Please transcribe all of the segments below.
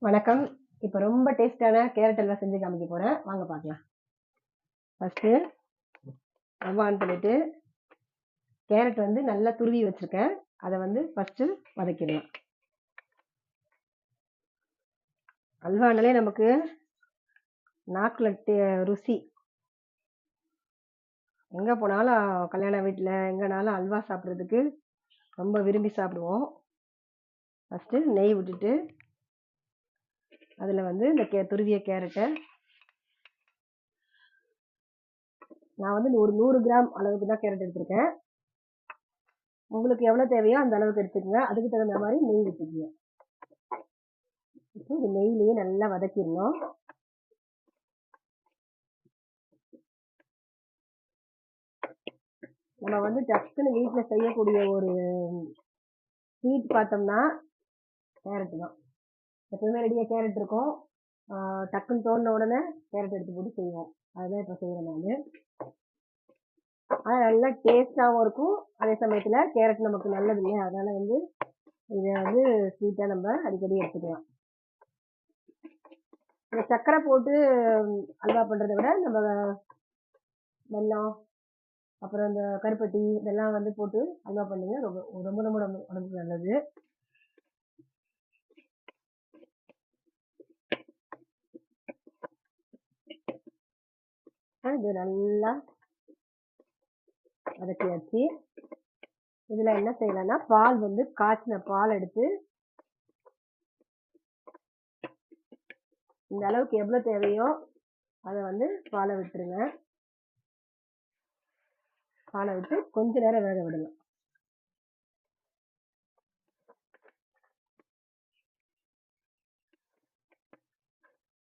வணக்கம். இப்போ ரொம்ப டேஸ்டான கேரட் அல்வா செஞ்சு காமிக்க போறேன். வாங்க பார்க்கலாம். ஃபர்ஸ்ட்டு ஸ்டவ் ஆன் பண்ணிட்டு கேரட் வந்து நல்லா துருவி வச்சிருக்கேன். அதை வந்து ஃபர்ஸ்ட்டு வதக்கிடலாம். அல்வானாலே நமக்கு நாக்குல ருசி. எங்கே போனாலும் கல்யாண வீட்டில் எங்கேனாலும் அல்வா சாப்பிட்றதுக்கு ரொம்ப விரும்பி சாப்பிடுவோம். ஃபஸ்ட்டு நெய் விட்டுட்டு அதில் வந்து இந்த துருவிய கேரட்டை நான் வந்து ஒரு 100 கிராம் அளவுக்கு தான் கேரட் எடுத்திருக்கேன். உங்களுக்கு எவ்வளோ தேவையோ அந்த அளவுக்கு எடுத்துக்கங்க. அதுக்கு தகுந்த மாதிரி நெய் விட்டுக்குங்க. இப்போ இது நெய்லேயே நல்லா வதக்கிடணும். நம்ம வந்து டக்குன்னு வீட்டில் செய்யக்கூடிய ஒரு ஸ்வீட் பார்த்தோம்னா கேரட் தான். எப்பவுமே ரெடியாக கேரட் இருக்கும். டக்குன்னு தோணுன உடனே கேரட் எடுத்து போட்டு செய்வோம். அதுதான் இப்போ செய்கிறேன் நான். ஆனால் நல்லா டேஸ்டாகவும் இருக்கும். அதே சமயத்தில் கேரட் நமக்கு நல்லது இல்லையா, அதனால வந்து இதை வந்து ஸ்வீட்டாக நம்ம அடிக்கடி எடுத்துக்கலாம். இந்த சர்க்கரை போட்டு அல்வா பண்ணுறதை விட நம்ம வெல்லம் அப்புறம் இந்த கருப்பட்டி இதெல்லாம் வந்து போட்டு அல்வா பண்ணுங்க. ரொம்ப ரொம்ப ரொம்ப உடம்புக்கு நல்லது. இது நல்லா வதக்கியாச்சு. இதுல என்ன செய்யலாம்னா பால் வந்து காய்ச்சின பால் எடுத்து இந்த அளவுக்கு எவ்வளவு தேவையோ அதை வந்து பாலை விட்டுருங்க. பாலை விட்டு கொஞ்ச நேரம் வேக விடலாம்.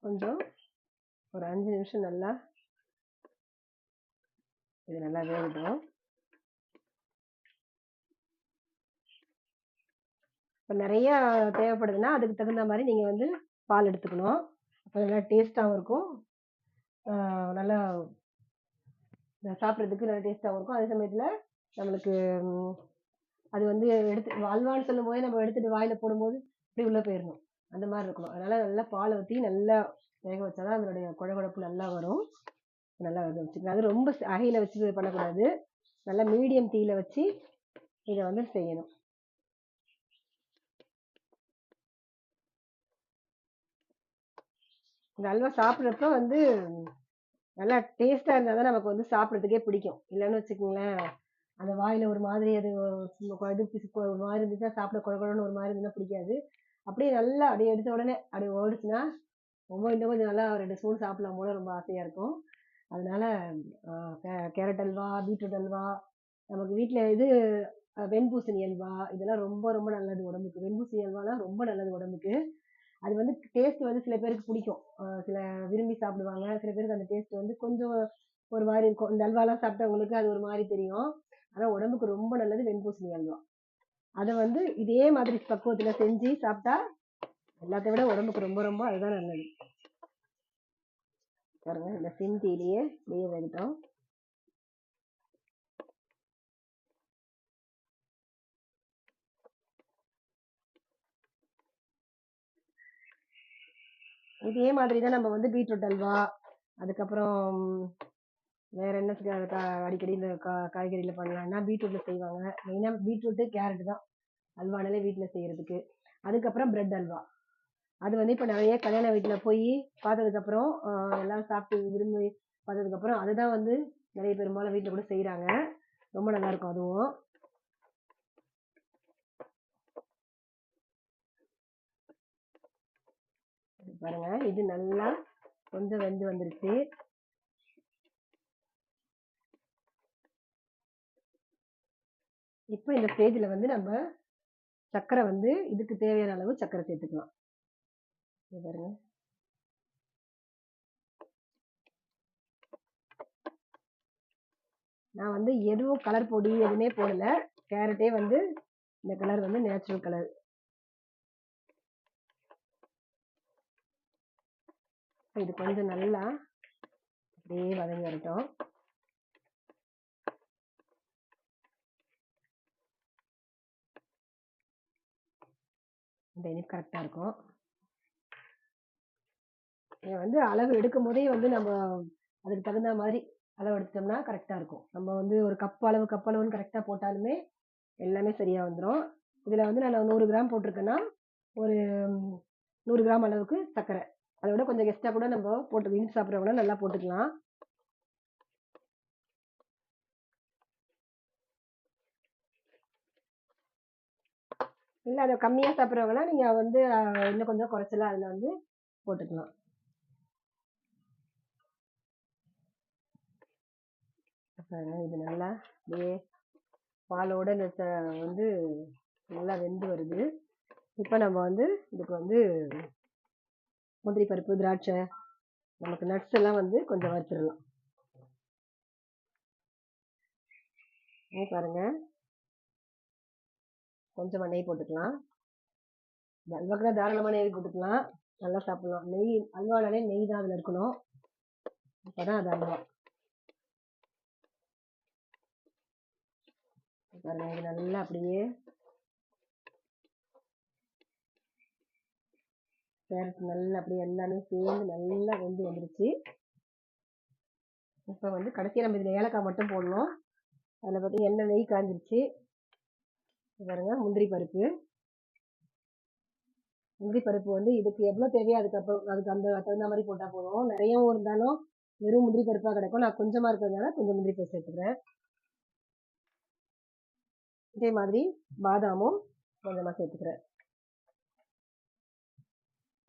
கொஞ்சம் ஒரு 5 நிமிஷம் நல்லா இது நல்லா வேகட்டும். இப்போ நிறைய தேவைப்படுதுன்னா அதுக்கு தகுந்த மாதிரி நீங்க வந்து பால் எடுத்துக்கணும். அப்போ நல்லா டேஸ்டாகவும் இருக்கும். நல்லா சாப்பிட்றதுக்கு நல்லா டேஸ்டாகவும் இருக்கும். அதே சமயத்தில் நம்மளுக்கு அது வந்து எடுத்து அல்வான்னு சொல்லும் போதே நம்ம எடுத்துட்டு வாயில போடும்போது இப்படி உள்ள போயிடணும். அந்த மாதிரி இருக்கணும். அதனால நல்லா பாலை ஊற்றி நல்லா வேக வச்சாதான் அதனுடைய குழகுழப்பு நல்லா வரும். நல்லா வேக வச்சுக்கணும். அது ரொம்ப அகையில வச்சு பண்ணக்கூடாது. நல்லா மீடியம் தீயில வச்சு இதை வந்து செய்யணும். இந்த அல்வா சாப்பிட்றப்ப வந்து நல்லா டேஸ்டா இருந்தால் தான் நமக்கு வந்து சாப்பிட்றதுக்கே பிடிக்கும். இல்லைன்னு வச்சுக்கோங்களேன், அந்த வாயில ஒரு மாதிரி அது இது பிசுக்கு ஒரு மாதிரி இருந்துச்சுன்னா சாப்பிட குழகுழன்னு ஒரு மாதிரி இருந்துன்னா பிடிக்காது. அப்படியே நல்லா அப்படியே எடுத்த உடனே அப்படி ஓடிச்சுன்னா ரொம்ப இன்னும் கொஞ்சம் நல்லா 2 ஸ்பூன் சாப்பிடலாம் போல ரொம்ப ஆசையா இருக்கும். அதனால கேரட் அல்வா, பீட்ரூட் அல்வா, நமக்கு வீட்டில் இது வெண்பூசணி அல்வா இதெல்லாம் ரொம்ப ரொம்ப நல்லது உடம்புக்கு. வெண்பூசணி அல்வாலாம் ரொம்ப நல்லது உடம்புக்கு. அது வந்து டேஸ்ட் வந்து சில பேருக்கு பிடிக்கும். சில விரும்பி சாப்பிடுவாங்க. சில பேருக்கு அந்த டேஸ்ட் வந்து கொஞ்சம் ஒரு மாதிரி இருக்கும். இந்த அல்வாலாம் சாப்பிட்டவங்களுக்கு அது ஒரு மாதிரி தெரியும். ஆனால் உடம்புக்கு ரொம்ப நல்லது வெண்பூசணி அல்வா. அதை வந்து இதே மாதிரி பக்குவத்தில் செஞ்சு சாப்பிட்டா எல்லாத்தை விட உடம்புக்கு ரொம்ப ரொம்ப அதுதான் நல்லது. பாருங்க, இந்த சிந்திலேயே அப்படியே வேகட்டும். இதே மாதிரி தான் நம்ம வந்து பீட்ரூட் அல்வா, அதுக்கப்புறம் வேற என்ன அடிக்கடி இந்த காய்கறியில பண்ணலாம்னா பீட்ரூட்ல செய்வாங்க. மெயினாக பீட்ரூட்டு கேரட் தான் அல்வானாலே வீட்டில் செய்யறதுக்கு. அதுக்கப்புறம் பிரெட் அல்வா. அது வந்து இப்போ நிறைய கல்யாண வீட்டில் போய் பார்த்ததுக்கப்புறம் எல்லாம் சாப்பிட்டு விரும்பி பார்த்ததுக்கப்புறம் அதுதான் வந்து நிறைய பெரும்பாலும் வீட்டில் கூட செய்கிறாங்க. ரொம்ப நல்லா இருக்கும் அதுவும். பாருங்க, இது நல்லா கொஞ்சம் வெந்து வந்துருச்சு. இப்போ இந்த ஸ்டேஜில் வந்து நம்ம சர்க்கரை வந்து இதுக்கு தேவையான அளவு சர்க்கரை சேர்த்துக்கலாம். பாருங்க, நான் வந்து எதுவும் கலர் பொடி எதுவுமே போடல. கேரட்டே வந்து இந்த கலர் வந்து நேச்சுரல் கலர். இது கொஞ்சம் நல்லா அப்படியே வதங்கி வரட்டும். இந்த இனிப்பு கரெக்டாக இருக்கும். இதை வந்து அளவு எடுக்கும் போதே வந்து நம்ம அதுக்கு தகுந்த மாதிரி அளவு எடுத்தோம்னா கரெக்டாக இருக்கும். நம்ம வந்து ஒரு கப் அளவுன்னு கரெக்டாக போட்டாலுமே எல்லாமே சரியாக வந்துடும். இதில் வந்து நான் 100 கிராம் போட்டிருக்கேன்னா ஒரு 100 கிராம் அளவுக்கு சர்க்கரை, அதை விட கொஞ்சம் எக்ஸ்ட்ரா கூட நம்ம போட்டு இனிப்பு சாப்பிட்றவங்க நல்லா போட்டுக்கலாம். இல்லை அதை கம்மியாக சாப்பிட்றவங்கன்னா நீங்கள் வந்து இன்னும் கொஞ்சம் குறைச்சலாம் அதில் வந்து போட்டுக்கலாம். இது நல்லா அப்படியே பாலோட இந்த வந்து நல்லா வெந்து வருது. இப்போ நம்ம வந்து இதுக்கு வந்து முந்திரி பருப்பு, திராட்சை, நமக்கு நட்ஸ் எல்லாம் வந்து கொஞ்சம் வறுத்துடலாம். பாருங்க, கொஞ்சமாக நெய் போட்டுக்கலாம். அல்வாக்குனா தாராளமாக நெய் போட்டுக்கலாம், நல்லா சாப்பிடலாம். நெய் அல்வானாலே நெய் தான் அதில் இருக்கணும், அப்போதான் அது அல்வா. பாருங்க, இது நல்லா அப்படியே கேரட் நல்லா அப்படியே எல்லாமே சேர்ந்து நல்லா வெந்து வந்துருச்சு. இப்போ வந்து கடைசியாக நம்ம இதில் ஏலக்காய் மட்டும் போடணும். அதில் பார்த்தீங்கன்னா எண்ணெய் நெய் காஞ்சிருச்சு. பாருங்க, முந்திரி பருப்பு வந்து இதுக்கு எவ்வளோ தேவையோ அதுக்கு அந்த தகுந்த மாதிரி போட்டால் போதும். நிறையவும் இருந்தாலும் வெறும் முந்திரி பருப்பாக கிடைக்கும். நான் கொஞ்சமாக இருக்கிறதுனால கொஞ்சம் முந்திரி பருப்பு சேர்த்துக்கிறேன். இதே மாதிரி பாதாமும் கொஞ்சமாக சேர்த்துக்கிறேன்.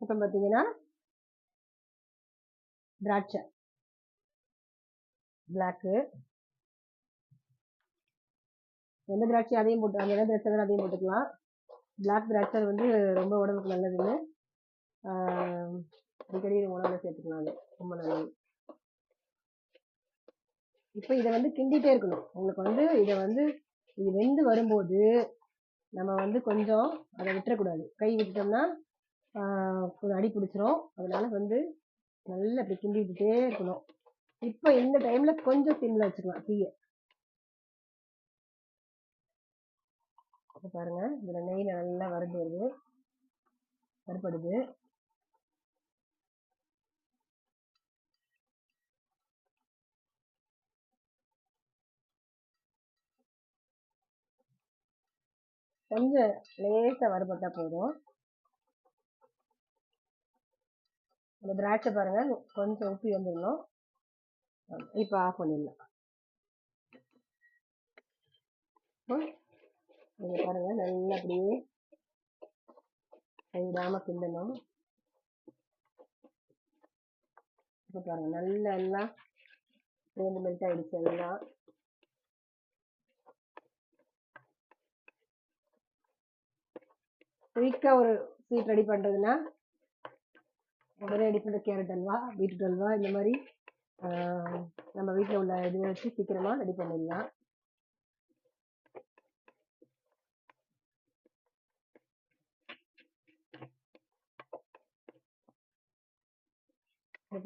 அப்புறம் பார்த்தீங்கன்னா திராட்சை, பிளாக்கு, எந்த திராட்சை அதையும் போட்டு, அந்த எந்த திராட்சை அதையும் போட்டுக்கலாம். பிளாக் திராட்சை வந்து ரொம்ப உடம்புக்கு நல்லதுன்னு அடிக்கடி உணவில் சேர்த்துக்கலாம், அது ரொம்ப நல்லது. இப்போ இதை வந்து கிண்டிகிட்டே இருக்கணும். உங்களுக்கு வந்து இதை வந்து இது வெந்து வரும்போது நம்ம வந்து கொஞ்சம் அதை விட்டுறக்கூடாது. கை விட்டுட்டோம்னா கொஞ்சம் அடி பிடிச்சிரும். அதனால வந்து நல்லா இப்படி கிண்டி விட்டுட்டே இருக்கணும். இப்போ இந்த டைம்ல கொஞ்சம் சிம்ல வச்சுக்கலாம் தீயை. பாருங்க, இதுல நெய் நல்லா வறுபடுது. கொஞ்சம் லேசா வறுபட்டா போதும். அந்த திராட்சை பாருங்க கொஞ்சம் உப்பி வந்துடணும். இப்போ ஆஃப் பண்ணிடலாம். நீங்க பாருங்க, நல்லா அப்படியே கைவிடாம கிண்டணும். இப்போ பாருங்க, நல்லா எல்லாம் சேர்ந்து மெல்ட் ஆயிடுச்சு. எல்லாம் குயிக்கா ஒரு ஸ்வீட் ரெடி பண்றதுன்னா உடனே ரெடி பண்ணுற கேரட் அல்வா, பீட்ரூட் அல்வா, இந்த மாதிரி நம்ம வீட்டில் உள்ள இது வச்சு சீக்கிரமா ரெடி பண்ணிடலாம்.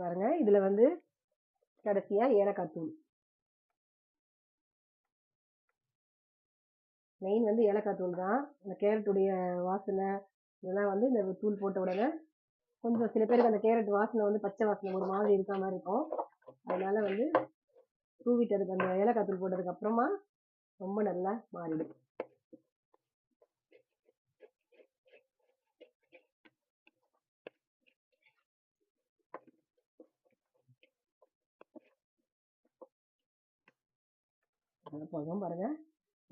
பாருங்க, இதுல வந்து கடைசியா ஏலக்காய் தூள். மெயின் வந்து ஏலக்காய் தூள் தான். இந்த கேரட்டுடைய வாசனை இதெல்லாம் வந்து இந்த தூள் போட்ட உடனே கொஞ்சம் சில பேருக்கு அந்த கேரட் வாசனை வந்து பச்சை வாசனை ஒரு மாதிரி இருக்க மாதிரி இருக்கும். அதனால வந்து தூவிட்டதுக்கு அந்த ஏலக்காய் தூள் போட்டதுக்கு அப்புறமா ரொம்ப நல்லா மாறிடும். போதும் பாருங்க.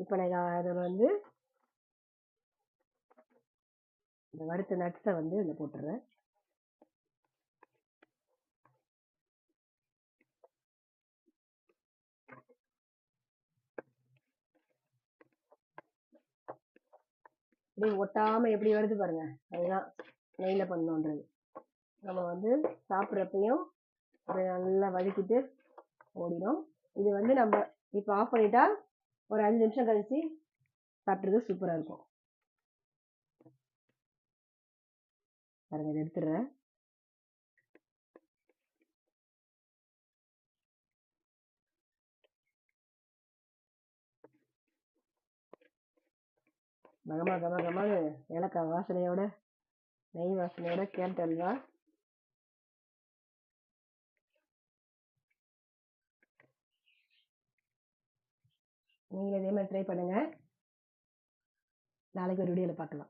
இப்போ நான் அதில் வந்து இந்த வறுத்த நட்ஸை வந்து இதில் போட்டுறேன். இப்படி ஒட்டாம எப்படி வருது பாருங்க, அதுதான் நெய்ல பண்ணோன்றது. நம்ம வந்து சாப்பிட்றப்பையும் அதை நல்லா வதக்கிட்டு ஓடிடும். இது வந்து நம்ம இப்போ ஆஃப் பண்ணிட்டா ஒரு 5 நிமிஷம் கழிச்சு சாப்பிட்றது சூப்பராக இருக்கும். பாருங்க, இதை எடுத்துடுறேன். கம ஏலக்காய் வாசனையோட நெய் வாசனையோட கேரட் அல்வா நீங்களும் இதே மாதிரி ட்ரை பண்ணுங்க. நாளைக்கு ஒரு வீடியோல பார்க்கலாம்.